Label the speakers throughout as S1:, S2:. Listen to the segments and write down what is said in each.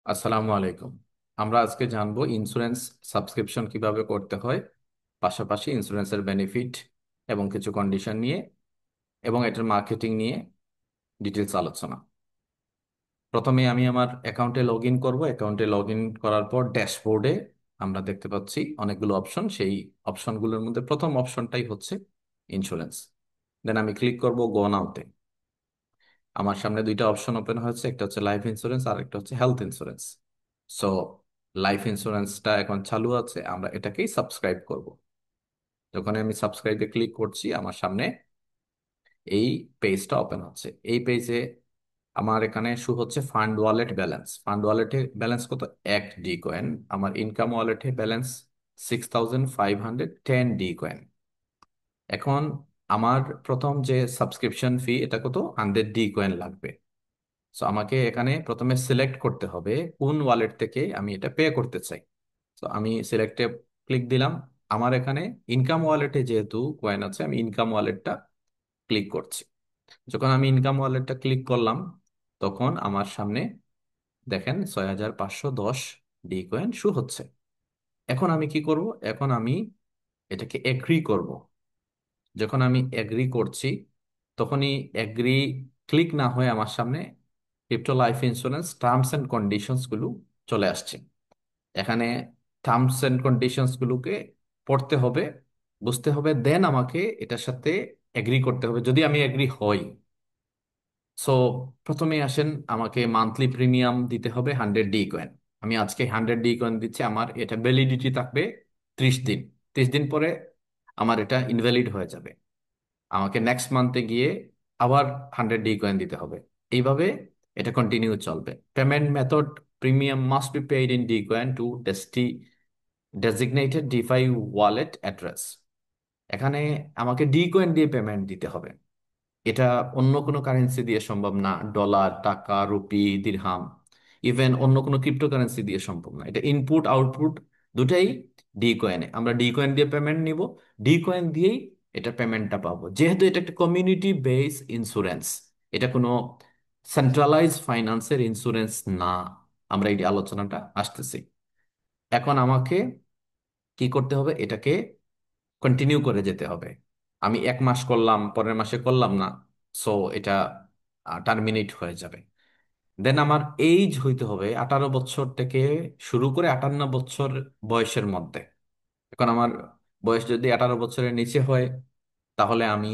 S1: আসসালামু আলাইকুম। আমরা আজকে জানবো ইন্স্যুরেন্স সাবস্ক্রিপশন কিভাবে করতে হয়, পাশাপাশি ইন্স্যুরেন্সের বেনিফিট এবং কিছু কন্ডিশন নিয়ে এবং এটার মার্কেটিং নিয়ে ডিটেলস আলোচনা। প্রথমে আমি আমার অ্যাকাউন্টে লগ ইন করবো। অ্যাকাউন্টে লগ ইন করার পর ড্যাশবোর্ডে আমরা দেখতে পাচ্ছি অনেকগুলো অপশন। সেই অপশনগুলোর মধ্যে প্রথম অপশনটাই হচ্ছে ইন্স্যুরেন্স। দেন আমি ক্লিক করব গো নাওতে। আমার সামনে দুইটা অপশন ওপেন হয়েছে, একটা হচ্ছে লাইফ ইন্স্যুরেন্স আর একটা হচ্ছে হেলথ ইন্স্যুরেন্স। সো লাইফ ইন্স্যুরেন্সটা এখন চালু আছে, আমরা এটাকেই সাবস্ক্রাইব করব। যখন আমি সাবস্ক্রাইবে ক্লিক করছি আমার সামনে এই পেজটা ওপেন হচ্ছে। এই পেজে আমার এখানে শো হচ্ছে ফান্ড ওয়ালেট ব্যালেন্স। ফান্ড ওয়ালেটে ব্যালেন্স কত? 1 ডি কয়েন। আমার ইনকাম ওয়ালেটে ব্যালেন্স 6510 ডি কয়েন। এখন আমার প্রথম যে সাবস্ক্রিপশন ফি এটা কত? 100 ডি কয়েন লাগবে। সো আমাকে এখানে প্রথমে সিলেক্ট করতে হবে কোন ওয়ালেট থেকে আমি এটা পে করতে চাই। তো আমি সিলেক্টে ক্লিক দিলাম। আমার এখানে ইনকাম ওয়ালেটে যেহেতু কয়েন আছে, আমি ইনকাম ওয়ালেটটা ক্লিক করছি। যখন আমি ইনকাম ওয়ালেটটা ক্লিক করলাম তখন আমার সামনে দেখেন 6510 ডি কয়েন শো হচ্ছে। এখন আমি কি করব? এখন আমি এটাকে এগ্রি করব। যখন আমি এগ্রি করছি তখনই এগ্রি ক্লিক না হয়ে আমার সামনে crypto life insurance terms and conditions গুলো চলে আসছে। এখানে টার্মস এন্ড কন্ডিশনস গুলোকে পড়তে হবে, বুঝতে হবে, দেন আমাকে এটার সাথে এগ্রি করতে হবে যদি আমি এগ্রি হই। সো প্রথমে আসেন, আমাকে মান্থলি প্রিমিয়াম দিতে হবে 100 ডি কয়েন। আমি আজকে 100 ডি কয়েন দিচ্ছি, আমার এটা ভ্যালিডিটি থাকবে 30 দিন। 30 দিন পরে আমার এটা ইনভ্যালিড হয়ে যাবে। আমাকে নেক্সট মান্থে গিয়ে আবার 100 ডি কয়েন দিতে হবে। এইভাবে এটা কন্টিনিউ চলবে। Payment method: premium must be paid in the coin to designated DeFi wallet address. এখানে আমাকে ডি কয়েন দিয়ে পেমেন্ট দিতে হবে। এটা অন্য কোনো কারেন্সি দিয়ে সম্ভব না। ডলার, টাকা, রুপি, দিরহাম, ইভেন অন্য কোনো ক্রিপ্টোকারেন্সি দিয়ে সম্ভব না। এটা ইনপুট আউটপুট দুটাই ডি কয়েনে। আমরা ডি কয়েন দিয়ে পেমেন্ট নিব, ডি কয়েন দিয়েই এটা পেমেন্টটা পাবো। যেহেতু এটা একটা কমিউনিটি বেস ইন্স্যুরেন্স, এটা কোনো সেন্ট্রালাইজ ফাইন্যান্সের ইন্স্যুরেন্স না। আমরা এই আলোচনাটা আসতেছি। এখন আমাকে কি করতে হবে? এটাকে কন্টিনিউ করে যেতে হবে। আমি 1 মাস করলাম, পরের মাসে করলাম না, সো এটা টার্মিনেট হয়ে যাবে। দেন আমার এইজ হইতে হবে 18 বছর থেকে শুরু করে 58 বছর বয়সের মধ্যে। এখন আমার বয়স যদি 18 বছরের নিচে হয় তাহলে আমি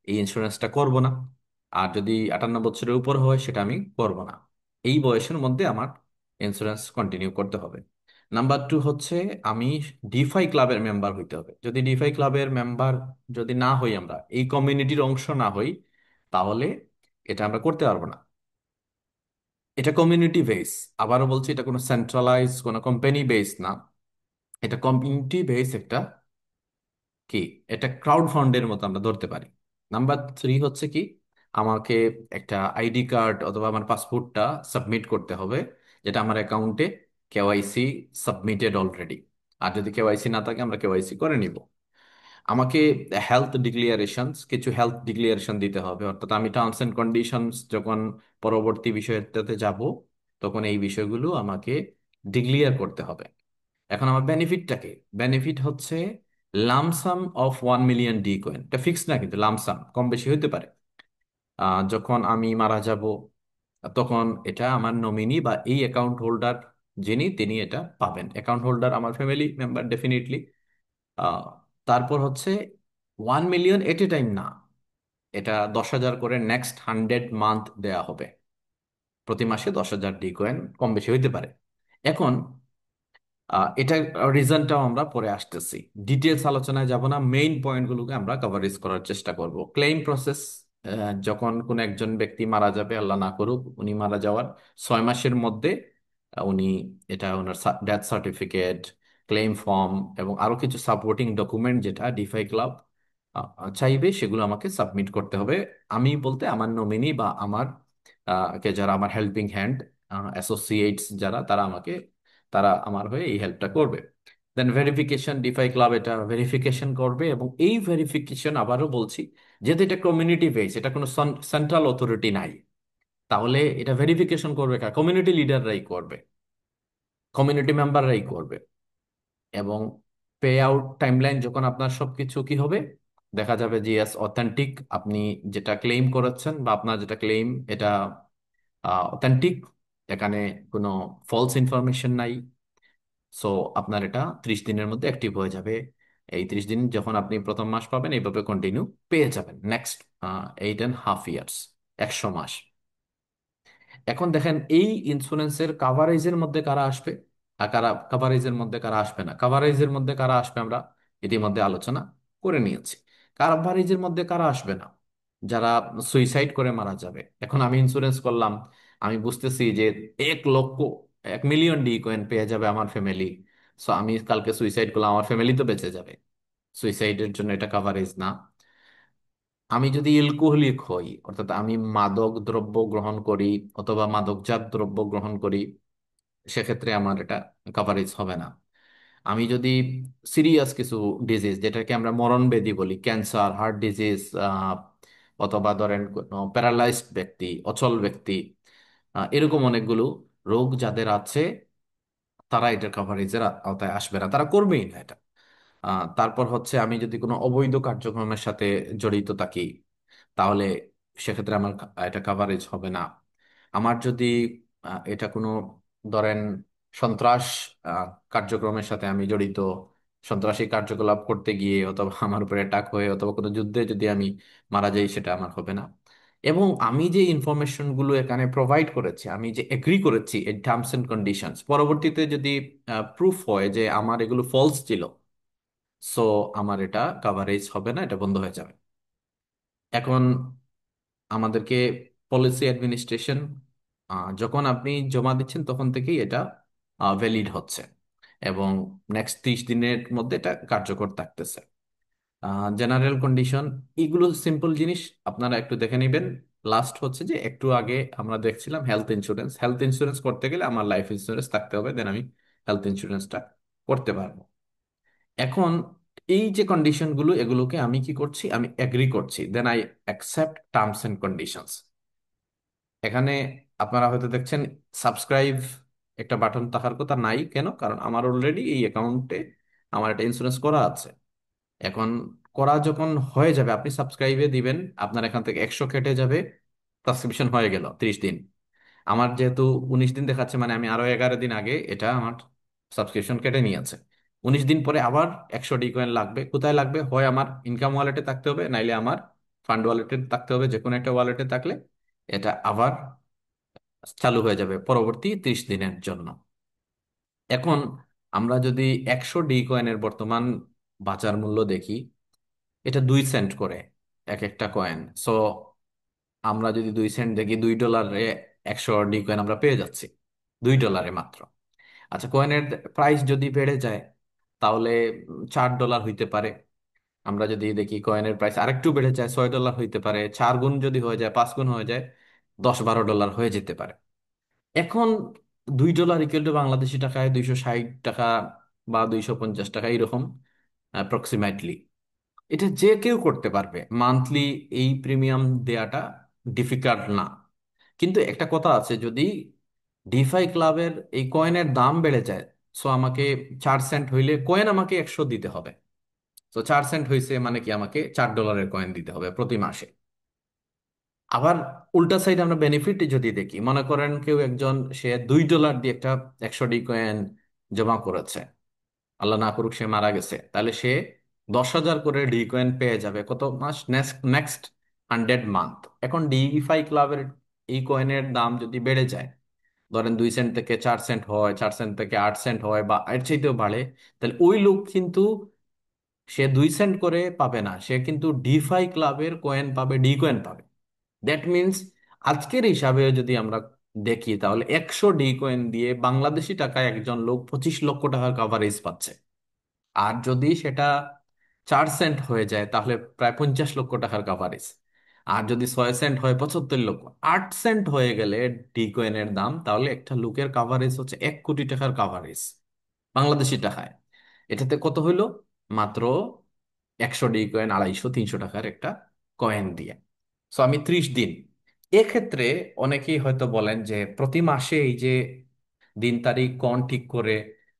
S1: এই ইন্স্যুরেন্সটা করব না। আর যদি 58 বছরের উপর হয় সেটা আমি করব না। এই বয়সের মধ্যে আমার ইন্স্যুরেন্স কন্টিনিউ করতে হবে। নাম্বার 2 হচ্ছে আমি ডিফাই ক্লাবের মেম্বার হইতে হবে। যদি ডিফাই ক্লাবের মেম্বার যদি না হই, আমরা এই কমিউনিটির অংশ না হই, তাহলে এটা আমরা করতে পারবো না। এটা কমিউনিটি বেস। আবারও বলছি, এটা কোনো সেন্ট্রালাইজ কোনো কোম্পানি বেস না। এটা কমিউনিটি বেস একটা কি, এটা ক্রাউড ফান্ডের মতো আমরা ধরতে পারি। নাম্বার 3 হচ্ছে কি, আমাকে একটা আইডি কার্ড অথবা আমার পাসপোর্টটা সাবমিট করতে হবে, যেটা আমার অ্যাকাউন্টে কেওয়াইসি সাবমিটেড অলরেডি। আর যদি কেওয়াইসি না থাকে আমরা কেওয়াইসি করে নিব। আমাকে হেলথ ডিক্লিয়ারেশনস, কিছু হেলথ ডিক্লিয়ারেশন দিতে হবে। অর্থাৎ আমি টার্মস এন্ড কন্ডিশনস যখন পরবর্তী বিষয়টাতে যাব তখন এই বিষয়গুলো আমাকে ডিক্লিয়ার করতে হবে। এখন আমার বেনিফিটটা কি? বেনিফিট হচ্ছে lump sum of 1 million D coin. এটা ফিক্স না, কিন্তু লামসাম কম বেশি হতে পারে। যখন আমি মারা যাব তখন এটা আমার নমিনি বা এই অ্যাকাউন্ট হোল্ডার যিনি তিনি এটা পাবেন। অ্যাকাউন্ট হোল্ডার আমার ফ্যামিলি মেম্বার ডেফিনেটলি। তারপর হচ্ছে 1 মিলিয়ন এট এ টাইম না, এটা 10,000 করে নেক্সট 100 মান্থ দেয়া হবে। প্রতি মাসে 10,000 ডি কয়েন কম বেশি হইতে পারে। এখন এটা রিজনটাও আমরা পরে আসতেছি, ডিটেলস আলোচনায় যাব না। মেইন পয়েন্টগুলোকে আমরা কভারেজ করার চেষ্টা করব। ক্লেইম প্রসেস: যখন কোন একজন ব্যক্তি মারা যাবে, আল্লাহ না করুক উনি মারা যাওয়ার 6 মাসের মধ্যে উনি এটা ওনার ডেথ সার্টিফিকেট, ক্লেইম ফর্ম এবং আরো কিছু সাপোর্টিং ডকুমেন্ট যেটা ডিফাই ক্লাব চাইবে সেগুলো আমাকে সাবমিট করতে হবে। আমি বলতে আমার নমিনি বা আমার যারা আমার হেল্পিং হ্যান্ড অ্যাসোসিয়েটস যারা, তারা আমার হয়ে এই হেল্পটা করবে। দেন ভেরিফিকেশন: ডিফাই ক্লাব এটা ভেরিফিকেশন করবে এবং এই ভেরিফিকেশন আবারও বলছি, যেহেতু এটা কমিউনিটি বেস, এটা কোনো সেন্ট্রাল অথরিটি নাই, তাহলে এটা ভেরিফিকেশন করবে কারা? কমিউনিটি লিডাররাই করবে। কমিউনিটি মেম্বাররাই করবে। এবং পে আউট টাইমলাইন যখন আপনার সবকিছু কি হবে, দেখা যাবে যে ইয়াস অথেন্টিক, আপনি যেটা ক্লেম করেছেন বা আপনার যেটা ক্লেম এটা অথেন্টিক, এখানে কোনো ফলস ইনফরমেশন নাই। সো আপনার এটা 30 দিনের মধ্যে অ্যাক্টিভ হয়ে যাবে। এই 30 দিন যখন আপনি প্রথম মাস পাবেন, এইভাবে কন্টিনিউ পেয়ে যাবেন নেক্সট 8.5 ইয়ার্স, 100 মাস। এখন দেখেন এই ইন্স্যুরেন্সের কাভারেজের মধ্যে কারা আসবে আর কারা কাভারেজের মধ্যে কারা আসবে না। কাভারেজের মধ্যে কারা আসবে আমরা ইতিমধ্যে আলোচনা করে নিয়েছি। কাভারেজের মধ্যে কারা আসবে না, যারা সুইসাইড করে মারা যাবে। এখন আমি ইন্স্যুরেন্স করলাম, আমি বুঝতেছি যে 1 লক্ষ, 1 মিলিয়ন ডি কয়েন পেয়ে যাবে আমার ফ্যামিলি। সো আমি কালকে সুইসাইড করলাম, আমার ফ্যামিলি তো বেঁচে যাবে। সুইসাইডের জন্য এটা কাভারেজ না। আমি যদি এলকোহলিক হই, অর্থাৎ আমি মাদক দ্রব্য গ্রহণ করি অথবা মাদকজাত দ্রব্য গ্রহণ করি, সেক্ষেত্রে আমার এটা কাভারেজ হবে না। আমি যদি সিরিয়াস কিছু ডিজিজ, যেটাকে আমরা মরণ ব্যাধি বলি, ক্যান্সার, হার্ট ডিজিজ, অথবা ধরেন প্যারালাইজড ব্যক্তি, অচল ব্যক্তি, এরকম অনেকগুলো রোগ যাদের আছে, তারা এটার কাভারেজের আওতায় আসবে না, তারা করবেই না এটা। তারপর হচ্ছে আমি যদি কোনো অবৈধ কার্যক্রমের সাথে জড়িত থাকি, তাহলে সেক্ষেত্রে আমার এটা কাভারেজ হবে না। আমার যদি এটা কোনো ধরেন সন্ত্রাস আহ, কার্যক্রমের সাথে আমি জড়িত, সন্ত্রাসী কার্যকলাপ করতে গিয়ে অথবা আমার উপরে অ্যাটাক হয়ে অথবা কোনো যুদ্ধে যদি আমি মারা যাই, সেটা আমার হবে না। এবং আমি যে ইনফরমেশন গুলো এখানে প্রোভাইড করেছি, আমি যে এগ্রি করেছি এই টার্মস এন্ড কন্ডিশনস, পরবর্তীতে যদি প্রুফ হয় যে আমার এগুলো ফলস ছিল, সো আমার এটা কাভারেজ হবে না, এটা বন্ধ হয়ে যাবে। এখন আমাদেরকে পলিসি অ্যাডমিনিস্ট্রেশন, যখন আপনি জমা দিচ্ছেন তখন থেকেই এটা ভ্যালিড হচ্ছে এবং নেক্সট 30 দিনের মধ্যে এটা কার্যকর থাকতেছে। জেনারেল কন্ডিশন, এগুলো সিম্পল জিনিস, আপনারা একটু দেখে নেবেন। লাস্ট হচ্ছে যে একটু আগে আমরা দেখছিলাম হেলথ ইন্স্যুরেন্স। হেলথ ইন্স্যুরেন্স করতে গেলে আমার লাইফ ইন্স্যুরেন্স থাকতে হবে, দেন আমি হেলথ ইন্স্যুরেন্সটা করতে পারবো। এখন এই যে কন্ডিশনগুলো, এগুলোকে আমি কি করছি, আমি এগ্রি করছি, then I accept terms and conditions. এখানে আপনারা হয়তো দেখছেন সাবস্ক্রাইব একটা বাটন থাকার কথা, নাই কেন? কারণ আমার অলরেডি এই অ্যাকাউন্টে আমার একটা ইন্স্যুরেন্স করা আছে। এখন করা যখন হয়ে যাবে, আপনি সাবস্ক্রাইবে দিবেন, আপনার এখান থেকে 100 কেটে যাবে, সাবস্ক্রিপশন হয়ে গেল 30 দিন। আমার যেহেতু 19 দিন দেখাচ্ছে, মানে আমি আরো 11 দিন আগে এটা আমার সাবস্ক্রিপশন কেটে নিয়েছে। 19 দিন পরে আবার 100 ডি কয়েন লাগবে। কোথায় লাগবে? হয় আমার ইনকাম ওয়ালেটে থাকতে হবে, নাইলে আমার ফান্ড ওয়ালেটে থাকতে হবে। যে কোনো একটা ওয়ালেটে থাকলে এটা আবার চালু হয়ে যাবে পরবর্তী 30 দিনের জন্য। এখন আমরা যদি 100 ডি কয়েনের বর্তমান বাজার মূল্য দেখি, এটা 2 সেন্ট করে এক একটা কয়েন। সো আমরা যদি 2 সেন্ট দেখি, $2 100 ডি কয়েন আমরা পেয়ে যাচ্ছি, $2 মাত্র। আচ্ছা, কয়েনের প্রাইস যদি বেড়ে যায়, তাহলে $4 হইতে পারে। আমরা যদি দেখি কয়েনের প্রাইস আরেকটু বেড়ে যায়, $6 হইতে পারে। 4 গুণ যদি হয়ে যায়, 5 গুণ হয়ে যায়, 10-12 ডলার হয়ে যেতে পারে। এখন $2 ইকুয়াল টু বাংলাদেশি টাকায় 260 টাকা বা 250 টাকা, এরকম অ্যাপ্রক্সিমেটলি। এটা যে কেউ করতে পারবে, মান্থলি এই প্রিমিয়াম দেয়াটা ডিফিকাল্ট না। কিন্তু একটা কথা আছে, যদি ডিফাই ক্লাবের এই কয়েনের দাম বেড়ে যায়, সো আমাকে 4 সেন্ট হইলে কয়েন আমাকে 100 দিতে হবে। তো 4 সেন্ট হয়েছে মানে কি, আমাকে $4 কয়েন দিতে হবে প্রতি মাসে। আবার উল্টা সাইড আমরা বেনিফিট যদি দেখি, মনে করেন কেউ একজন, সে $2 দিয়ে একটা 100 ডি কয়েন জমা করেছে, আল্লাহ না করুক সে মারা গেছে, তাহলে সে 10,000 করে ডি কয়েন পেয়ে যাবে কত মাস? Next 100 month. এখন ডিফাই ক্লাবের এই কয়েনের দাম যদি বেড়ে যায়, ধরেন 2 সেন্ট থেকে 4 সেন্ট হয়, 4 সেন্ট থেকে 8 সেন্ট হয়, বা এর চাইতেও বাড়ে, তাহলে ওই লোক কিন্তু সে 2 সেন্ট করে পাবে না, সে কিন্তু ডিফাই ক্লাবের কয়েন পাবে, ডি কয়েন পাবে। দ্যাট মিনস আজকের হিসাবে যদি আমরা দেখি, তাহলে 100 ডি কয়েন দিয়ে বাংলাদেশি টাকায় একজন লোক 25 লক্ষ টাকার কাভারেজ পাচ্ছে। আর যদি সেটা 4 সেন্ট হয়ে যায়, তাহলে প্রায় 50 লক্ষ টাকার কাভারেজ। আর যদি 6 সেন্ট হয়, 75 লক্ষ। 8 সেন্ট হয়ে গেলে ডি কয়েনের দাম, তাহলে একটা লোকের কাভারেজ হচ্ছে 1 কোটি টাকার কাভারেজ বাংলাদেশি টাকায়। এটাতে কত হইলো? মাত্র 100 ডি কয়েন 250-300 টাকার একটা কয়েন দিয়ে। সো আমি 30 দিন, এক্ষেত্রে অনেকেই হয়তো বলেন যে প্রতি মাসে এই যে দিন তারিখ কোন ঠিক করে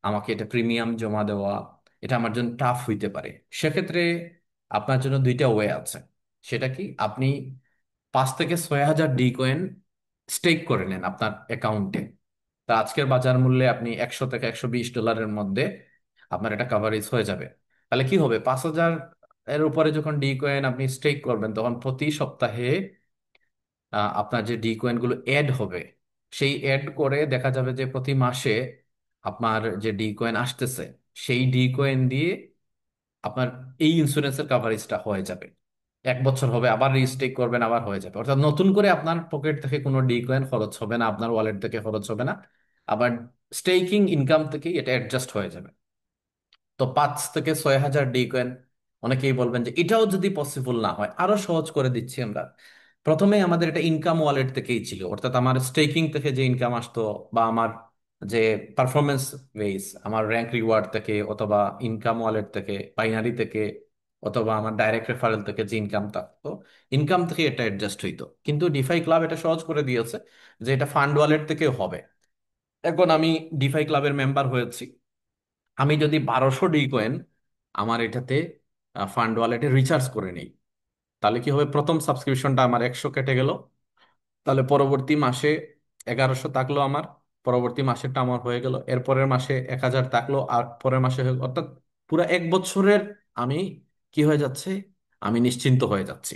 S1: আমাকে এটা প্রিমিয়াম জমা দেওয়া, এটা আমার জন্য টাফ হইতে পারে। সেক্ষেত্রে আপনার জন্য দুইটা ওয়ে আছে। সেটা কি, আপনি 5 থেকে 6 হাজার ডি কয়েন স্টেক করে নেন আপনার অ্যাকাউন্টে। তা আজকের বাজার মূল্যে আপনি 100 থেকে 120 ডলারের মধ্যে আপনার এটা কাভারেজ হয়ে যাবে। তাহলে কি হবে, 5 হাজার এর উপরে যখন ডি কয়েন আপনি স্টেক করবেন, তখন প্রতি সপ্তাহে আপনার যে ডি কয়েন গুলো অ্যাড হবে, সেই অ্যাড করে দেখা যাবে যে প্রতি মাসে আপনার যে ডি কয়েন আসতেছে, সেই ডি কয়েন দিয়ে আপনার এই ইন্স্যুরেন্সের কাভারেজটা হয়ে যাবে। 1 বছর হবে, আবার রিস্টেক করবেন, আবার হয়ে যাবে। অর্থাৎ নতুন করে আপনার পকেট থেকে কোনো ডি কয়েন খরচ হবে না, আপনার ওয়ালেট থেকে খরচ হবে না। আবার স্টেকিং ইনকাম থেকেই এটা অ্যাডজাস্ট হয়ে যাবে। তো 5 থেকে 6 হাজার ডি কয়েন, অনেকেই বলবেন যে এটাও যদি পসিবল না হয়, আরো সহজ করে দিচ্ছি আমরা। প্রথমে আমাদের এটা ইনকাম ওয়ালেট থেকেই ছিল, অর্থাৎ আমার স্টেকিং থেকে যে ইনকাম আসতো, বা আমার যে পারফরমেন্স বেস, আমার র্যাঙ্ক রিওয়ার্ড থেকে, অথবা ইনকাম ওয়ালেট থেকে, বাইনারি থেকে, অথবা আমার ডাইরেক্ট রেফারেল থেকে যে ইনকাম থাকতো, ইনকাম থেকে এটা অ্যাডজাস্ট হইতো। কিন্তু ডিফাই ক্লাব এটা সহজ করে দিয়েছে যে এটা ফান্ড ওয়ালেট থেকেও হবে। এখন আমি ডিফাই ক্লাবের মেম্বার হয়েছি, আমি যদি 1200 ডি কয়েন আমার এটাতে ফান্ড ওয়ালেটে রিচার্জ করে নিই, তাহলে কি হবে, প্রথম সাবস্ক্রিপশনটা আমার 100 কেটে গেল, তাহলে পরবর্তী মাসে 1100 থাকলো আমার, পরবর্তী মাসেরটা আমার হয়ে গেল, এরপরের মাসে 1000 থাকলো, আর পরের মাসে হয়ে গেল। অর্থাৎ পুরো 1 বছরের আমি কি হয়ে যাচ্ছে, আমি নিশ্চিন্ত হয়ে যাচ্ছি।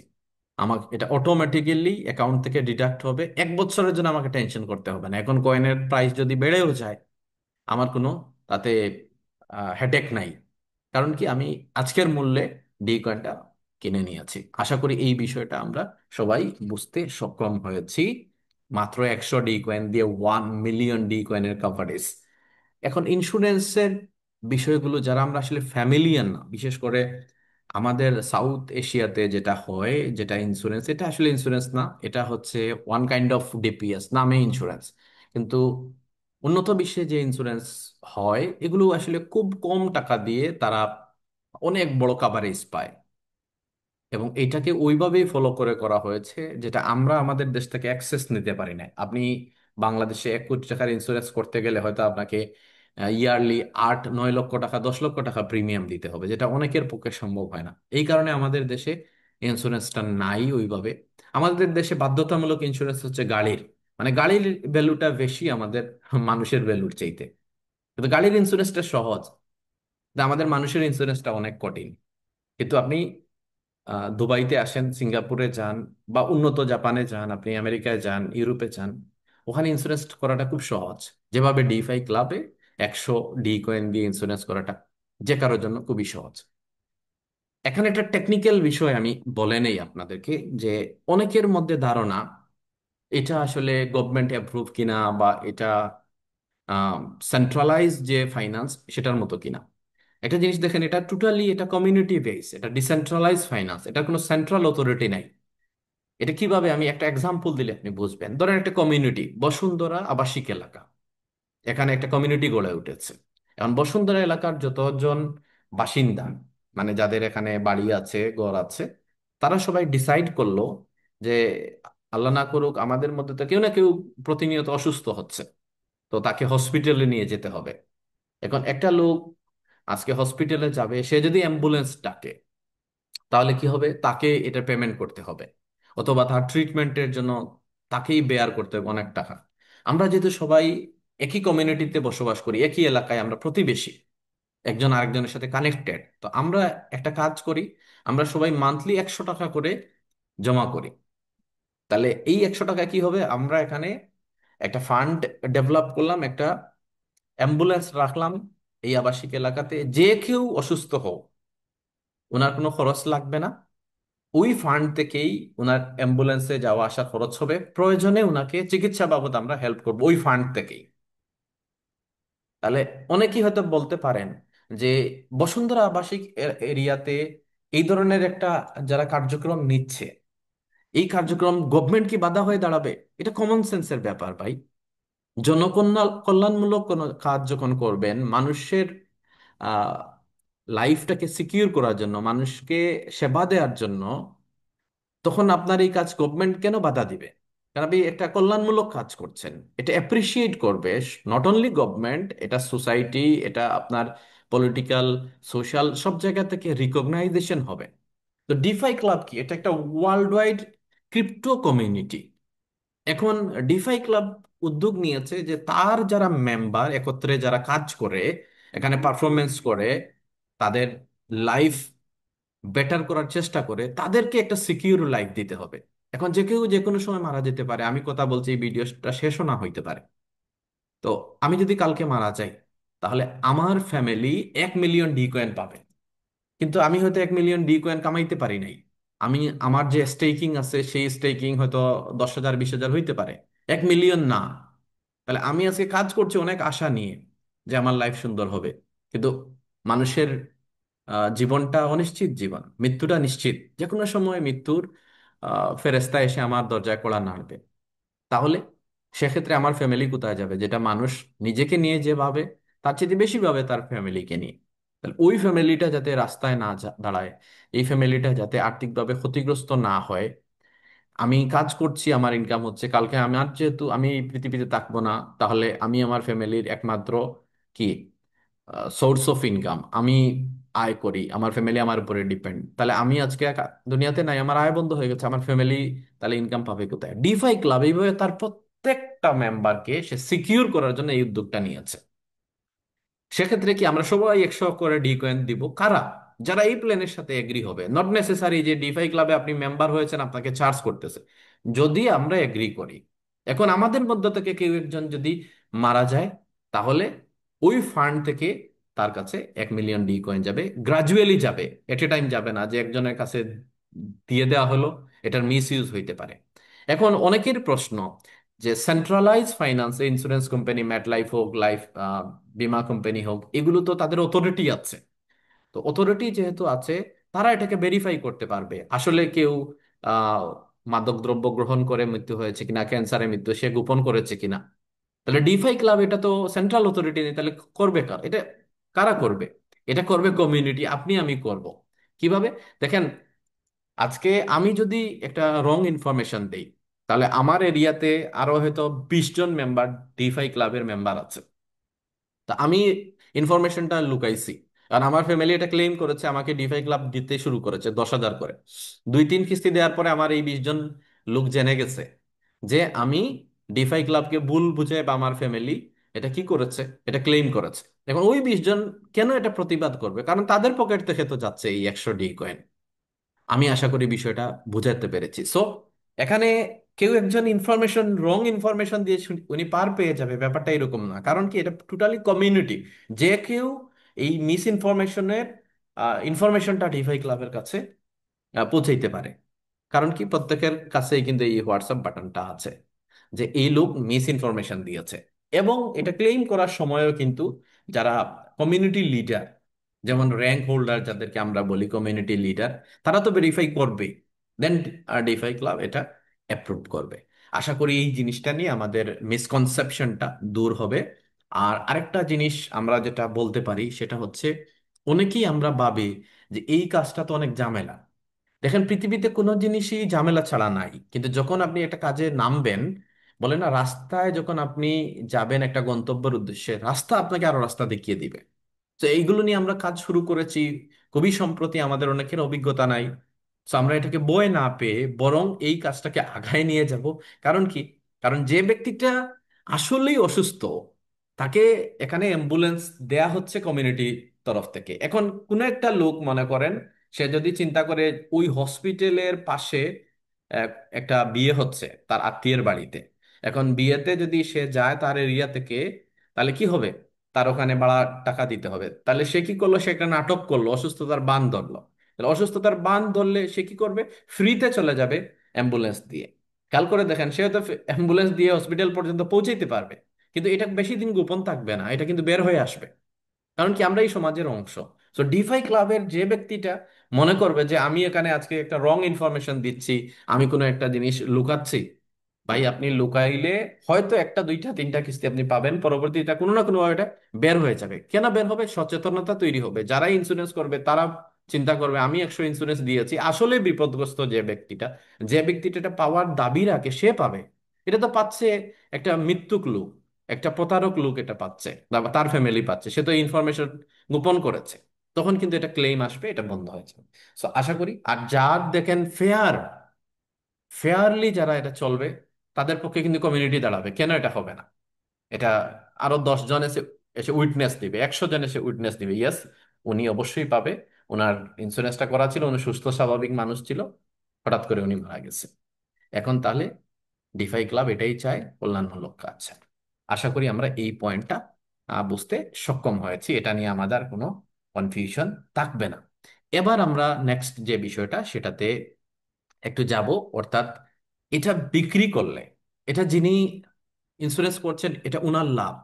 S1: আমাকে এটা অটোমেটিক্যালি অ্যাকাউন্ট থেকে ডিডাক্ট হবে, 1 বছরের জন্য আমাকে টেনশন করতে হবে না। এখন কয়েনের প্রাইস যদি বেড়েও যায়, আমার কোনো তাতে হেডেক নাই। কারণ কি, আমি আজকের মূল্যে ডি কয়েনটা কিনে নিয়েছি। আশা করি এই বিষয়টা আমরা সবাই বুঝতে সক্ষম হয়েছি। মাত্র 100 ডি কয়েন দিয়ে 1 মিলিয়ন ডি কয়েনের কভারেজ। এখন ইন্স্যুরেন্সের বিষয়গুলো যারা আমরা আসলে ফ্যামিলিয়ান না, বিশেষ করে আমাদের সাউথ এশিয়াতে যেটা হয়, যেটা ইন্স্যুরেন্স, এটা আসলে ইন্স্যুরেন্স না, এটা হচ্ছে ওয়ান কাইন্ড অফ ডিপিএস, নামে ইন্স্যুরেন্স। কিন্তু উন্নত বিশ্বে যে ইন্স্যুরেন্স হয়, এগুলো আসলে খুব কম টাকা দিয়ে তারা অনেক বড় কাভারেজ পায়। এবং এটাকে ওইভাবেই ফলো করে করা হয়েছে, যেটা আমরা আমাদের দেশ থেকে অ্যাক্সেস নিতে পারি না। আপনি বাংলাদেশে 1 কোটি টাকার ইন্স্যুরেন্স করতে গেলে হয়তো আপনাকে ইয়ারলি 8-9 লক্ষ টাকা, 10 লক্ষ টাকা প্রিমিয়াম দিতে হবে, যেটা অনেকের পক্ষে সম্ভব হয় না। এই কারণে আমাদের দেশে ইন্স্যুরেন্সটা নাই ওইভাবে। আমাদের দেশে বাধ্যতামূলক ইন্স্যুরেন্স হচ্ছে গাড়ির, মানে গাড়ির ভ্যালুটা বেশি আমাদের মানুষের ভ্যালুর চাইতে। কিন্তু গাড়ির ইন্স্যুরেন্সটা সহজ, কিন্তু আমাদের মানুষের ইন্স্যুরেন্সটা অনেক কঠিন। কিন্তু আপনি দুবাইতে আসেন, সিঙ্গাপুরে যান, বা উন্নত জাপানে যান, আপনি আমেরিকায় যান, ইউরোপে যান, ওখানে ইন্স্যুরেন্স করাটা খুব সহজ। যেভাবে ডিফাই ক্লাবে 100 ডি কয়েন দিয়ে ইন্স্যুরেন্স করাটা যে কারোর জন্য খুবই সহজ। এখন একটা টেকনিক্যাল বিষয় আমি বলে নেই আপনাদেরকে, যে অনেকের মধ্যে ধারণা এটা আসলে গভর্নমেন্ট অ্যাপ্রুভ কিনা, বা এটা সেন্ট্রালাইজ যে ফাইন্যান্স সেটার মতো কিনা। একটা জিনিস দেখেন, এটা টোটালি এটা কমিউনিটি বেস, এটা ডিসেন্ট্রালাইজ ফাইন্যান্স, এটা কোনো সেন্ট্রাল অথরিটি নাই। এটা কিভাবে, আমি একটা এক্সাম্পল দিলে আপনি বুঝবেন। ধরেন একটা কমিউনিটি, বসুন্ধরা আবাসিক এলাকা, এখানে একটা কমিউনিটি গড়ে উঠেছে। এখন বসুন্ধরা এলাকার যতজন বাসিন্দা, মানে যাদের এখানে বাড়ি আছে, ঘর আছে, তারা সবাই ডিসাইড করলো যে আল্লাহ না করুক, আমাদের মধ্যে তো কেউ না কেউ প্রতিনিয়ত অসুস্থ হচ্ছে, তো তাকে হসপিটালে নিয়ে যেতে হবে। এখন একটা লোক আজকে হসপিটালে যাবে, সে যদি অ্যাম্বুলেন্স ডাকে, তাহলে কি হবে, তাকে এটা পেমেন্ট করতে হবে, অথবা তার ট্রিটমেন্টের জন্য তাকেই বেয়ার করতে হবে অনেক টাকা। আমরা যেহেতু সবাই একই কমিউনিটিতে বসবাস করি, একই এলাকায়, আমরা প্রতিবেশী, একজন আরেকজনের সাথে কানেক্টেড, তো আমরা একটা কাজ করি, আমরা সবাই মান্থলি 100 টাকা করে জমা করি। তাহলে এই 100 টাকা কি হবে, আমরা এখানে একটা ফান্ড ডেভেলপ করলাম, একটা অ্যাম্বুলেন্স রাখলাম এই আবাসিক এলাকাতে। যে কেউ অসুস্থ হোক, ওনার কোনো খরচ লাগবে না, ওই ফান্ড থেকেই ওনার অ্যাম্বুলেন্সে যাওয়া আসা খরচ হবে, প্রয়োজনে ওনাকে চিকিৎসা বাবদ আমরা হেল্প করবো ওই ফান্ড থেকেই। তাহলে অনেকেই হয়তো বলতে পারেন যে বসুন্ধরা আবাসিক এরিয়াতে এই ধরনের একটা যারা কার্যক্রম নিচ্ছে, এই কার্যক্রম গভর্নমেন্ট কি বাধা হয়ে দাঁড়াবে? এটা কমন সেন্সের ব্যাপার ভাই। জনকল্যাণ কল্যাণমূলক কোনো কাজ যখন করবেন, মানুষের আহ লাইফটাকে সিকিউর করার জন্য, মানুষকে সেবা দেওয়ার জন্য, তখন আপনার এই কাজ গভর্নমেন্ট কেন বাধা দিবে? কারণ আপনি একটা কল্যাণমূলক কাজ করছেন, এটা অ্যাপ্রিসিয়েট করবে নট অনলি গভর্নমেন্ট, এটা সোসাইটি, এটা আপনার পলিটিক্যাল, সোশ্যাল সব জায়গা থেকে রিকগনাইজেশন হবে। তো ডিফাই ক্লাব কি? এটা একটা ওয়ার্ল্ড ওয়াইড ক্রিপ্টো কমিউনিটি। এখন ডিফাই ক্লাব উদ্যোগ নিয়েছে যে তার যারা মেম্বার একত্রে যারা কাজ করে, এখানে পারফরমেন্স করে, তাদের লাইফ বেটার করার চেষ্টা করে, তাদেরকে একটা সিকিউর লাইফ দিতে হবে। এখন যে কেউ যে কোনো সময় মারা যেতে পারে, আমি কথা বলছি এই ভিডিওটা শেষও না হইতে পারে। তো আমি যদি কালকে মারা যাই, তাহলে আমার ফ্যামিলি 1 মিলিয়ন ডি কয়েন পাবে। কিন্তু আমি হয়তো 1 মিলিয়ন ডি কয়েন কামাইতে পারি নাই। আমি, আমার যে স্টেকিং আছে সেই স্টেকিং হয়তো 10,000 20,000 হইতে পারে, 1 মিলিয়ন না। তাহলে আমি আজকে কাজ করছি অনেক আশা নিয়ে যে আমার লাইফ সুন্দর হবে, কিন্তু মানুষের জীবনটা অনিশ্চিত জীবন, মৃত্যুটা নিশ্চিত, যে কোনো সময় মৃত্যুর ফেরেস্তা এসে আমার দরজায় কড়া নাড়বে। তাহলে সেক্ষেত্রে আমার ফ্যামিলি কোথায় যাবে? যেটা মানুষ নিজেকে নিয়ে যে ভাবে, তার চেয়ে বেশি ভাবে তার ফ্যামিলিকে নিয়ে। তাহলে ওই ফ্যামিলিটা যাতে রাস্তায় না দাঁড়ায়, এই ফ্যামিলিটা যাতে আর্থিকভাবে ক্ষতিগ্রস্ত না হয়। আমি কাজ করছি, আমার ইনকাম হচ্ছে, কালকে আমার যেহেতু আমি এই পৃথিবীতে থাকবো না, তাহলে আমি আমার ফ্যামিলির একমাত্র কি সোর্স অফ ইনকাম, আমি আয় করি, আমার ফ্যামিলি আমার উপরে ডিপেন্ড। তাহলে আমি আজকে দুনিয়াতে নাই, আমার আয় বন্ধ হয়ে গেছে, আমার ফ্যামিলি তাহলে ইনকাম পাবে কোথায়? ডিফাই ক্লাব এইভাবে তার প্রত্যেকটা মেম্বারকে সে সিকিউর করার জন্য এই উদ্যোগটা নিয়েছে। সেক্ষেত্রে কি আমরা সবাই 100 করে ডি কয়েন দিব? কারা? যারা এই প্ল্যানের সাথে এগ্রি হবে। নট নেসেসারি যে ডিফাই ক্লাবে আপনি মেম্বার হয়েছেন আপনাকে চার্জ করতেছে, যদি আমরা এগ্রি করি। এখন আমাদের মধ্যে থেকে কেউ একজন যদি মারা যায়, তাহলে ওই ফান্ড থেকে তার কাছে 1 মিলিয়ন ডি কয়েন যাবে, গ্রাজুয়ালি যাবে, এট এ টাইম যাবে না যে একজনের কাছে দিয়ে দেওয়া হলো, এটার মিস ইউজ হইতে পারে। এখন অনেকের প্রশ্ন যে centralise finance, insurance company, Met Life হোক, লাইফ বীমা কোম্পানি হোক, এগুলো তো তাদের অথরিটি আছে। তো অথরিটি যেহেতু আছে, তারা এটাকে ভেরিফাই করতে পারবে আসলে কেউ আহ মাদকদ্রব্য গ্রহণ করে মৃত্যু হয়েছে কিনা, ক্যান্সারে মৃত্যু সে গোপন করেছে কিনা। তাহলে ডিফাই ক্লাব, এটা তো সেন্ট্রাল অথরিটি নেই, তাহলে করবে কার এটা? কারা করবে? এটা করবে কমিউনিটি, আপনি আমি করব। কিভাবে? দেখেন, আজকে আমি যদি একটা রং ইনফরমেশন দেই, তাহলে আমার এরিয়াতে আরো হয়তো 20 জন মেম্বার ডিফাই ক্লাবের মেম্বার আছে। তা আমি ইনফরমেশনটা লুকাইছি, কারণ আমার ফ্যামিলি এটা ক্লেম করেছে, আমাকে ডিফাই ক্লাব দিতে শুরু করেছে 10,000 করে। 2-3 কিস্তি দেওয়ার পরে আমার এই 20 জন লোক জেনে গেছে যে আমি ডিফাই ক্লাবকে ভুল বুঝে, বা আমার ফ্যামিলি এটা কি করেছে, এটা ক্লেম করেছে। এখন ওই 20 জন কেন এটা প্রতিবাদ করবে? কারণ তাদের পকেট থেকে তো যাচ্ছে এই 100 ডি কয়েন। আমি আশা করি বিষয়টা বুঝাতে পেরেছি। সো এখানে কেউ একজন ইনফরমেশন, রং ইনফরমেশন দিয়ে উনি পার পেয়ে যাবে, ব্যাপারটা এরকম না। কারণ কি, এটা টোটালি কমিউনিটি। যে কেউ এই মিস ইনফরমেশনের ইনফরমেশনটা ডিভাই ক্লাবের কাছে পৌঁছাইতে পারে। কারণ কি, প্রত্যেকের কাছেই কিন্তু এই হোয়াটসঅ্যাপ বাটনটা আছে যে এই লোক মিস ইনফরমেশন দিয়েছে। এবং এটা ক্লেম করার সময়ও কিন্তু যারা কমিউনিটি লিডার, যেমন র্যাঙ্ক হোল্ডার যাদেরকে আমরা বলি কমিউনিটি লিডার, তারা তো ভেরিফাই করবেই। দেন ডিফাই ক্লাব এটা অ্যাপ্রুভ করবে। আশা করি এই জিনিসটা নিয়ে আমাদের মিসকনসেপশনটা দূর হবে। আর আরেকটা জিনিস আমরা যেটা বলতে পারি সেটা হচ্ছে, অনেকেই আমরা ভাবি যে এই কাজটা তো অনেক ঝামেলা। দেখেন, পৃথিবীতে কোনো জিনিসই ঝামেলা ছাড়া নাই। কিন্তু যখন আপনি একটা কাজে নামবেন, বলে না, রাস্তায় যখন আপনি যাবেন একটা গন্তব্যের উদ্দেশ্যে, রাস্তা আপনাকে আরো রাস্তা দেখিয়ে দিবে। তো এইগুলো নিয়ে আমরা কাজ শুরু করেছি খুবই সম্প্রতি, আমাদের অনেকের অভিজ্ঞতা নাই। তো আমরা এটাকে বয়ে না পেয়ে বরং এই কাজটাকে আগায় নিয়ে যাব। কারণ কি? কারণ যে ব্যক্তিটা আসলেই অসুস্থ, তাকে এখানে অ্যাম্বুলেন্স দেয়া হচ্ছে কমিউনিটি তরফ থেকে। এখন কোনো একটা লোক মনে করেন, সে যদি চিন্তা করে ওই হসপিটালের পাশে এক- একটা বিয়ে হচ্ছে তার আত্মীয়ের বাড়িতে, এখন বিয়েতে যদি সে যায় তার এরিয়া থেকে, তাহলে কি হবে? তার ওখানে ভাড়া টাকা দিতে হবে। তাহলে সে কি করলো? সে একটা নাটক করলো, অসুস্থতার বান ধরলো। তাহলে অসুস্থতার বান ধরলে সে কি করবে? ফ্রিতে চলে যাবে অ্যাম্বুলেন্স দিয়ে। খেয়াল করে দেখেন, সে হয়তো অ্যাম্বুলেন্স দিয়ে হসপিটাল পর্যন্ত পৌঁছাইতে পারবে, কিন্তু এটা বেশি দিন গোপন থাকবে না, এটা কিন্তু বের হয়ে আসবে। কারণ কি, আমরা এই সমাজের অংশ। তো ডিফাই ক্লাবের যে ব্যক্তিটা মনে করবে যে আমি এখানে আজকে একটা রং ইনফরমেশন দিচ্ছি, আমি কোনো একটা জিনিস লুকাচ্ছি, ভাই আপনি লুকাইলে হয়তো একটা দুইটা তিনটা কিস্তি আপনি পাবেন, পরবর্তীতে কোনো না কোনো ভাবে এটা বের হয়ে যাবে। কেন বের হবে? সচেতনতা তৈরি হবে। যারা ইন্স্যুরেন্স করবে তারা চিন্তা করবে আমি 100 ইন্স্যুরেন্স দিয়েছি, আসলে বিপদগ্রস্ত যে ব্যক্তিটা, যে ব্যক্তিটা এটা পাওয়ার দাবি রাখে সে পাবে। এটা তো পাচ্ছে একটা মৃত্যুক লোক, একটা প্রতারক লোক এটা পাচ্ছে, বা তার ফ্যামিলি পাচ্ছে, সে তো ইনফরমেশন গোপন করেছে। তখন কিন্তু এটা ক্লেম আসবে, এটা বন্ধ হয়ে যাবে। সো আশা করি, আর যার দেখেন ফেয়ারলি যারা এটা চলবে, তাদের পক্ষে কিন্তু কমিউনিটি দাঁড়াবে, কেন এটা হবে না? এটা আরো 10 জন এসে এসে উইটনেস দিবে, 100 জন এসে উইটনেস দিবে, ইয়েস উনি অবশ্যই পাবে, ওনার ইন্স্যুরেন্সটা করা ছিল, উনি সুস্থ স্বাভাবিক মানুষ ছিল, হঠাৎ করে উনি মারা গেছে। এখন তাহলে ডিফাই ক্লাব এটাই চায়, কল্যাণমূলক কাজ। আশা করি আমরা এই পয়েন্টটা বুঝতে সক্ষম হয়েছি, এটা নিয়ে আমাদের আর কোনো কনফিউশন থাকবে না। এবার আমরা নেক্সট যে বিষয়টা সেটাতে একটু যাব, অর্থাৎ এটা বিক্রি করলে, এটা যিনি ইন্স্যুরেন্স করছেন এটা উনার লাভ।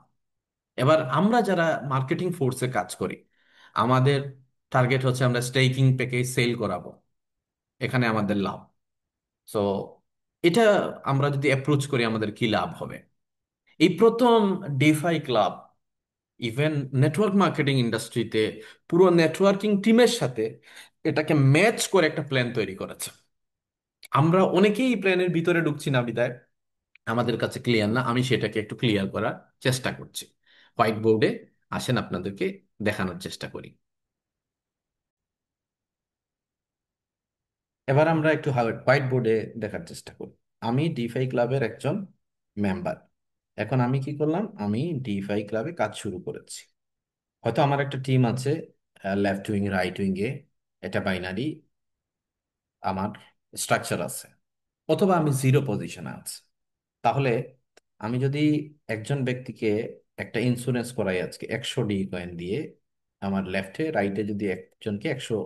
S1: এবার আমরা যারা মার্কেটিং ফোর্সে কাজ করি, আমাদের টার্গেট হচ্ছে আমরা স্টেকিং প্যাকেজ সেল করাবো, এখানে আমাদের লাভ। সো এটা আমরা যদি অ্যাপ্রোচ করি, আমাদের কি লাভ হবে? এই প্রথম defy club even network marketing ইন্ডাস্ট্রিতে পুরো নেটওয়ার্কিং টিমের সাথে এটাকে ম্যাচ করে একটা প্ল্যান তৈরি করেছে। আমরা অনেকেই এই প্ল্যানের ভিতরে ঢুকছি না বিদায় আমাদের কাছে ক্লিয়ার না, আমি সেটাকে একটু ক্লিয়ার করার চেষ্টা করছি। হোয়াইট বোর্ডে আসেন, আপনাদেরকে দেখানোর চেষ্টা করি। এবার আমরা একটু হোয়াইট বোর্ডে দেখার চেষ্টা করি। আমি ডিফাই ক্লাবের একজন মেম্বার। এখন আমি কি করলাম, আমি ডিফাই ক্লাবে কাজ শুরু করেছি। হয়তো আমার একটা টিম আছে, লেফট উইং রাইট উইং এ, এটা বাইনারি আমার স্ট্রাকচার আছে, অথবা আমি জিরো পজিশনে আছি। তাহলে আমি যদি একজন ব্যক্তিকে একটা ইন্স্যুরেন্স করাই আজকে 100 ডি কয়েন দিয়ে, আমার লেফটে রাইটে যদি একজনকে 100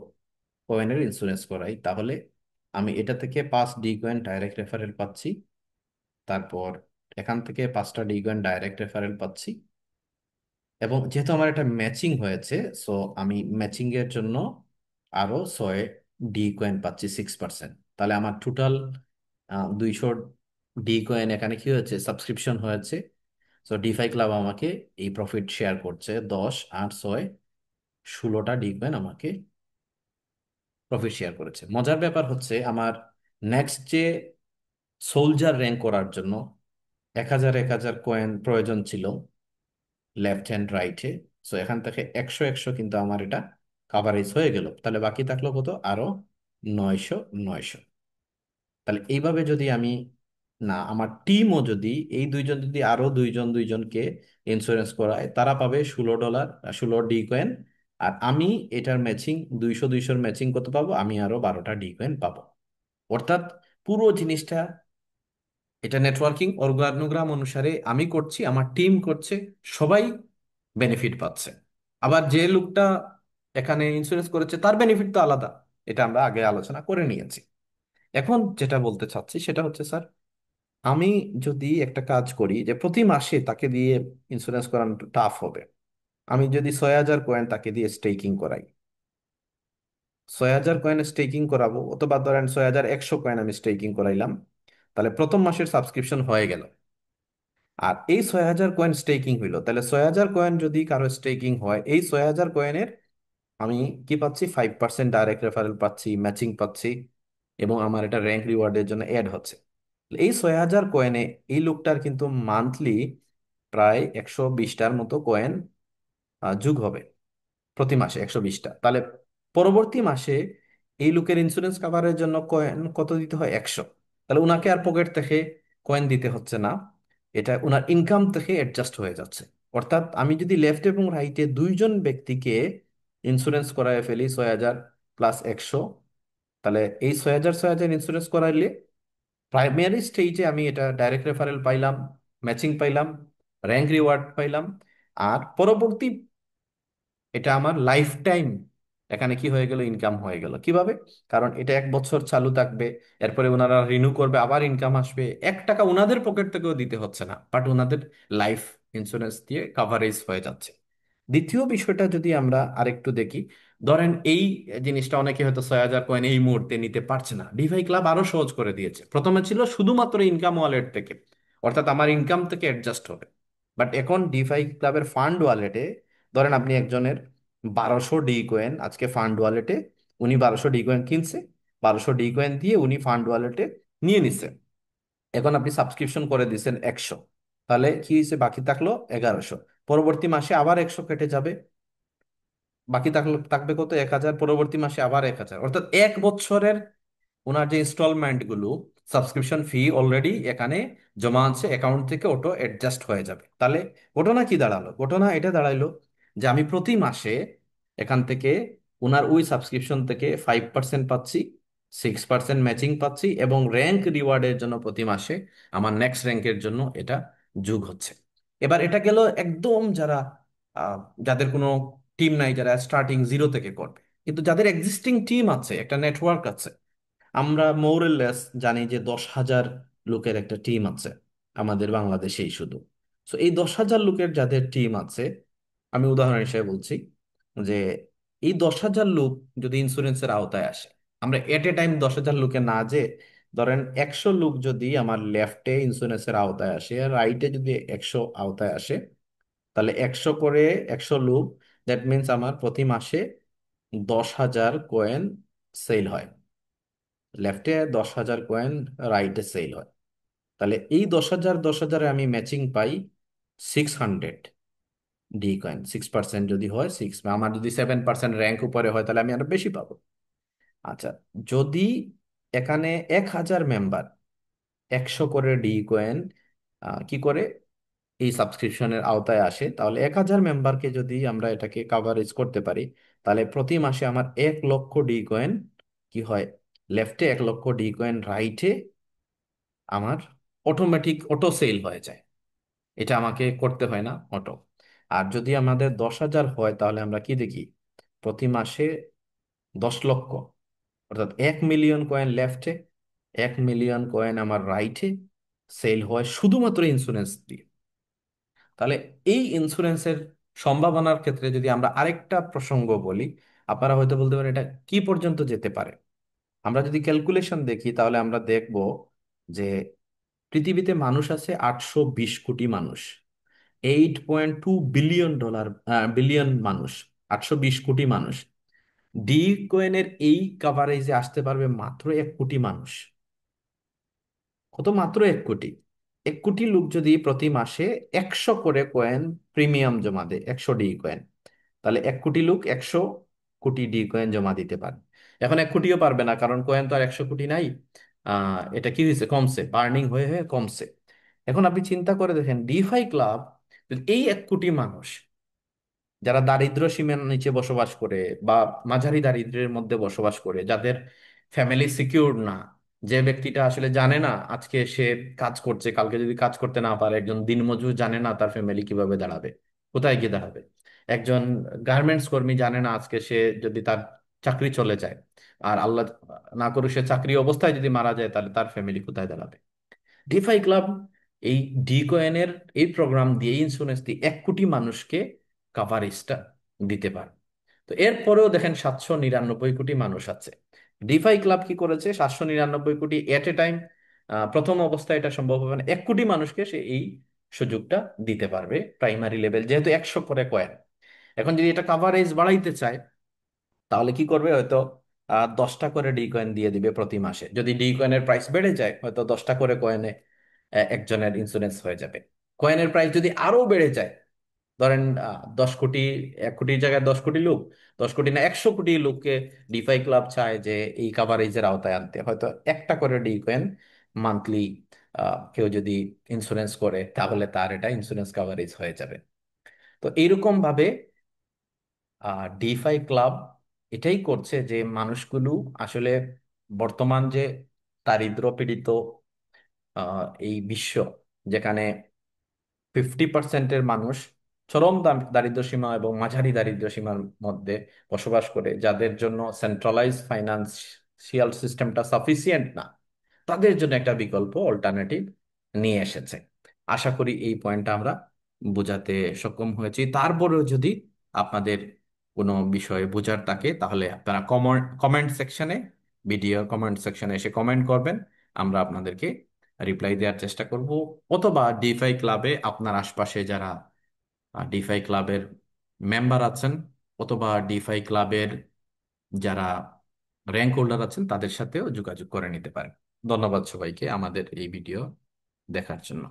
S1: কয়েনের ইন্স্যুরেন্স করাই, তাহলে আমি এটা থেকে 5 ডি কয়েন ডাইরেক্ট রেফারেল পাচ্ছি। তারপর এখান থেকে 5টা ডি কয়েন ডাইরেক্ট রেফারেল পাচ্ছি। এবং যেহেতু আমার একটা ম্যাচিং হয়েছে, সো আমি ম্যাচিং এর জন্য আরো 6 ডি কয়েন পাচ্ছি 6%। তাহলে আমার টোটাল 200 ডি কয়েন এখানে কি হয়েছে, সাবস্ক্রিপশন হয়েছে। সো ডিফাই ক্লাব আমাকে এই প্রফিট শেয়ার করছে, 10 8 6 16টা ডি কয়েন আমাকে প্রফিট শেয়ার করেছে। মজার ব্যাপার হচ্ছে, আমার নেক্সট যে সোলজার র্যাঙ্ক করার জন্য 1000 1000 কয়েন প্রয়োজন ছিল লেফট হ্যান্ড রাইটে। সো এখান থেকে 100 100 কিন্তু আমার এটা কাভারেজ হয়ে গেল। তাহলে বাকি থাকলো কত, আরো 900 900। তাহলে এইভাবে যদি আমি, না আমার টিমও যদি, এই দুইজন যদি আরো দুইজন দুইজনকে ইন্স্যুরেন্স করায়, তারা পাবে $16, 16 ডি কয়েন। আর আমি এটার ম্যাচিং 200 200-র ম্যাচিং কত পাবো, আমি আরো 12টা ডি কয়েন পাবো। অর্থাৎ পুরো জিনিসটা, এটা নেটওয়ার্কিং অর্গানোগ্রাম অনুসারে আমি করছি, আমার টিম করছে, সবাই বেনিফিট পাচ্ছে। আবার যে লোকটা এখানে ইন্স্যুরেন্স করেছে তার বেনিফিট তো আলাদা, এটা আমরা আগে আলোচনা করে নিয়েছি। এখন যেটা বলতে চাচ্ছি সেটা হচ্ছে, স্যার আমি যদি একটা কাজ করি যে প্রতি মাসে তাকে দিয়ে ইন্স্যুরেন্স করানো টাফ হবে, আমি যদি 6000 কয়েন তাকে দিয়ে স্টেকিং করাই, 6000 কয়েন স্টেকিং করাবো, অথবা ধরেন 6100 কয়েন আমি স্টেকিং করাইলাম, তাহলে প্রথম মাসের সাবস্ক্রিপশন হয়ে গেল। আর এই 6000 কয়েন স্টেকিং হইলো, তাহলে 6000 কয়েন যদি কারো স্টেকিং হয়, এই 6000 কয়েনের আমি কি পাচ্ছি, 5% ডাইরেক্ট রেফারেল পাচ্ছি, ম্যাচিং পাচ্ছি, এবং আমার এটা র্যাঙ্ক রিওয়ার্ডের জন্য অ্যাড হচ্ছে। এই 6000 কয়েনে এই লোকটার কিন্তু মান্থলি প্রায় 120টার মতো কয়েন যোগ হবে, প্রতি মাসে 120টা। তাহলে পরবর্তী মাসে এই লোকের ইন্স্যুরেন্স কাভারের জন্য কয়েন কত দিতে হয়, 100। তাহলে উনাকে আর পকেট থেকে কয়েন দিতে হচ্ছে না, এটা উনার ইনকাম থেকে অ্যাডজাস্ট হয়ে যাচ্ছে। অর্থাৎ আমি যদি লেফট এবং রাইটে দুইজন ব্যক্তিকে ইন্স্যুরেন্স করায় ফেলি 6000 + 100, তাহলে এই 6000 6000 ইন্স্যুরেন্স করাইলে প্রাইমারি স্টেজে আমি এটা ডাইরেক্ট রেফারেল পাইলাম, ম্যাচিং পাইলাম, র্যাঙ্ক রিওয়ার্ড পাইলাম। আর পরবর্তী, এটা আমার লাইফ টাইম এখানে কি হয়ে গেল, ইনকাম হয়ে গেল। কিভাবে? কারণ এটা 1 বছর চালু থাকবে, এরপরে ওনারা রিনিউ করবে, আবার ইনকাম আসবে, 1 টাকা ওনাদের পকেট থেকেও দিতে হচ্ছে না, বাট ওনাদের লাইফ ইন্স্যুরেন্স দিয়ে কাভারেজ হয়ে যাচ্ছে। দ্বিতীয় বিষয়টা যদি আমরা আরেকটু দেখি, ধরেন এই জিনিসটা অনেকে হয়তো 6000 কয়েন এই মুহূর্তে নিতে পারছে না, ডিভাই ক্লাব আরো সহজ করে দিয়েছে। প্রথমে ছিল শুধুমাত্র ইনকাম ওয়ালেট থেকে, অর্থাৎ আমার ইনকাম থেকে অ্যাডজাস্ট হবে, বাট এখন ডিভাই ক্লাবের ফান্ড ওয়ালেটে, ধরেন আপনি একজনের 1200 ডি কয়েন আজকে ফান্ড ওয়ালেটে, উনি 1200 ডি কয়েন কিনছে, 1200 ডি কয়েন দিয়ে উনি ফান্ড ওয়ালেটে নিয়ে নিছে। এখন আপনি সাবস্ক্রিপশন করে দিয়েছেন 100, তাহলে কি হয়েছে, বাকি থাকলো 1100। পরবর্তী মাসে আবার 100 কেটে যাবে, বাকি থাকলো থাকবে কত, 1000। পরবর্তী মাসে আবার 1000, অর্থাৎ 1 বছরের ওনার যে ইনস্টলমেন্ট গুলো, সাবস্ক্রিপশন ফি অলরেডি এখানে জমা আছে, অ্যাকাউন্ট থেকে অটো অ্যাডজাস্ট হয়ে যাবে। তাহলে ঘটনা কি দাঁড়ালো? ঘটনা এটা দাঁড়াইলো যে আমি প্রতি মাসে এখান থেকে ওনার ওই সাবস্ক্রিপশন থেকে 5% পাচ্ছি, 6% ম্যাচিং পাচ্ছি, এবং র্যাঙ্ক রিওয়ার্ডের জন্য প্রতি মাসে আমার নেক্সট র্যাঙ্কের জন্য এটা যোগ হচ্ছে। এবার এটা গেল একদম যারা আহ, যাদের কোনো টিম নাই, যারা স্টার্টিং জিরো থেকে করবে। কিন্তু যাদের এক্সিস্টিং টিম আছে, একটা নেটওয়ার্ক আছে, আমরা মোরলেস জানি যে 10,000 লোকের একটা টিম আছে আমাদের বাংলাদেশেই শুধু। তো এই 10,000 লোকের যাদের টিম আছে, আমি উদাহরণ হিসেবে বলছি যে এই 10,000 লোক যদি ইন্স্যুরেন্সের আওতায় আসে, আমরা এট এ টাইম 10,000 লোকে না, যে ধরেন 100 লোক যদি আমার লেফটে ইন্স্যুরেন্সের আওতায় আসে আর রাইটে যদি 100 আওতায় আসে, তাহলে 100 করে 100 লোক, দ্যাট মিনস আমার প্রতি মাসে 10,000 কয়েন সেল হয়। লেফটে 10,000 কয়েন, রাইটে সেল হয়। তাহলে এই 10,000 10,000-এ আমি ম্যাচিং পাই 600 ডি কয়েন। 6% যদি হয়, আমার যদি 7% র্যাঙ্ক উপরে হয়, তাহলে আমি আরো বেশি পাবো। আচ্ছা, যদি এখানে 1,000 মেম্বার 100 করে ডি কয়েন কি করে এই সাবস্ক্রিপশনের আওতায় আসে, তাহলে 1,000 মেম্বারকে যদি আমরা এটাকে কাভারেজ করতে পারি, তাহলে প্রতি মাসে আমার 1 লক্ষ ডি কয়েন কি হয়, লেফটে 1 লক্ষ ডি কয়েন, রাইটে আমার অটোমেটিক অটো সেল হয়ে যায়। এটা আমাকে করতে হয় না, অটো। আর যদি আমাদের 10,000 হয়, তাহলে আমরা কি দেখি, প্রতি মাসে 10 লক্ষ, অর্থাৎ 1 মিলিয়ন কয়েন লেফটে, 1 মিলিয়ন কয়েন আমার রাইটে সেল হয় শুধুমাত্র ইন্স্যুরেন্স দিয়ে। তাহলে এই ইন্স্যুরেন্সের সম্ভাবনার ক্ষেত্রে যদি আমরা আরেকটা প্রসঙ্গ বলি, আপনারা হয়তো বলতে পারেন এটা কি পর্যন্ত যেতে পারে। আমরা যদি ক্যালকুলেশন দেখি, তাহলে আমরা দেখব যে পৃথিবীতে মানুষ আছে 820 কোটি মানুষ, 8.2 বিলিয়ন বিলিয়ন মানুষ, 820 কোটি মানুষ। ডি কয়েনের এই কাভারেজে আসতে পারবে মাত্র 1 কোটি মানুষ। কত? মাত্র 1 কোটি। 1 কোটি লোক যদি প্রতি মাসে 100 করে কয়েন প্রিমিয়াম জমা দেয়, 100 ডি কয়েন, তাহলে 1 কোটি লোক 100 কোটি ডি কয়েন জমা দিতে পারে। এখন 1 কোটিও পারবে না, কারণ কয়েন তো আর 100 কোটি নাই। এটা কি হয়েছে, কমছে, বার্নিং হয়ে হয়ে কমছে। এখন আপনি চিন্তা করে দেখেন, ডিফাই ক্লাব এই 1 কোটি মানুষ যারা দারিদ্র্য সীমার নিচে বসবাস করে বা মাঝারি দারিদ্র্যের মধ্যে বসবাস করে, যাদের ফ্যামিলি সিকিউর না, যে ব্যক্তিটা আসলে জানে না আজকে সে কাজ করছে, কালকে যদি কাজ করতে না পারে, একজন দিনমজুর জানে না তার ফ্যামিলি কিভাবে দাঁড়াবে, কোথায় গিয়ে দাঁড়াবে। একজন গার্মেন্টস কর্মী জানে না আজকে সে যদি তার চাকরি চলে যায়, আর আল্লাহ না করুক সে চাকরি অবস্থায় যদি মারা যায়, তাহলে তার ফ্যামিলি কোথায় দাঁড়াবে। ডিফাই ক্লাব এই ডি কয়েনের এই প্রোগ্রাম দিয়ে, ইন্স্যুরেন্স দিয়ে 1 কোটি মানুষকে কাভারেজটা দিতে পারে। তো এরপরেও দেখেন 799 কোটি মানুষ আছে। ডিফাই ক্লাব কি করেছে, 799 কোটি এট এ টাইম, প্রথম অবস্থায় এটা সম্ভব হবে না, 1 কোটি মানুষকে সে এই সুযোগটা দিতে পারবে প্রাইমারি লেভেল, যেহেতু 100 করে কয়েন। এখন যদি এটা কাভারেজ বাড়াইতে চায়, তাহলে কি করবে, হয়তো 10টা করে ডি কয়েন দিয়ে দিবে প্রতি মাসে। যদি ডি কয়েনের প্রাইস বেড়ে যায়, হয়তো 10টা করে কয়েনে একজনের ইন্স্যুরেন্স হয়ে যাবে। কয়েনের প্রাইস যদি আরো বেড়ে যায়, ধরেন 10 কোটি, 1 কোটির জায়গায় 10 কোটি লোক, 10 কোটি না 100 কোটি লোককে ডিফাই ক্লাব চায় যে এই কাভারেজের আওতায় আনতে, হয়তো একটা করে ডি কয়েন মান্থলি কেউ যদি ইন্স্যুরেন্স করে, তাহলে তার এটা ইন্স্যুরেন্স কাভারেজ হয়ে যাবে। তো এইরকম ভাবে ডিফাই ক্লাব এটাই করছে যে মানুষগুলো আসলে বর্তমান যে দারিদ্র পীড়িত এই বিশ্ব, যেখানে 50%-এর মানুষ চরম দারিদ্র সীমা এবং মাঝারি দারিদ্র সীমার মধ্যে বসবাস করে, যাদের জন্য সেন্ট্রালাইজ ফাইন্যান্সিয়াল সিস্টেমটা সাফিসিয়েন্ট না, তাদের জন্য একটা বিকল্প অল্টারনেটিভ নিয়ে এসেছে। আশা করি এই পয়েন্টটা আমরা বোঝাতে সক্ষম হয়েছি। তারপরেও যদি আপনাদের কোনো বিষয়ে বোঝার থাকে, তাহলে আপনারা কমেন্ট সেকশনে, ভিডিও কমেন্ট সেকশনে এসে কমেন্ট করবেন, আমরা আপনাদেরকে রিপ্লাই দেওয়ার চেষ্টা করব। অথবা ডিফাই ক্লাবে আপনার আশপাশে যারা ডিফাই ক্লাবের মেম্বার আছেন, অথবা ডিফাই ক্লাবের যারা র্যাঙ্ক হোল্ডার আছেন, তাদের সাথেও যোগাযোগ করে নিতে পারেন। ধন্যবাদ সবাইকে আমাদের এই ভিডিও দেখার জন্য।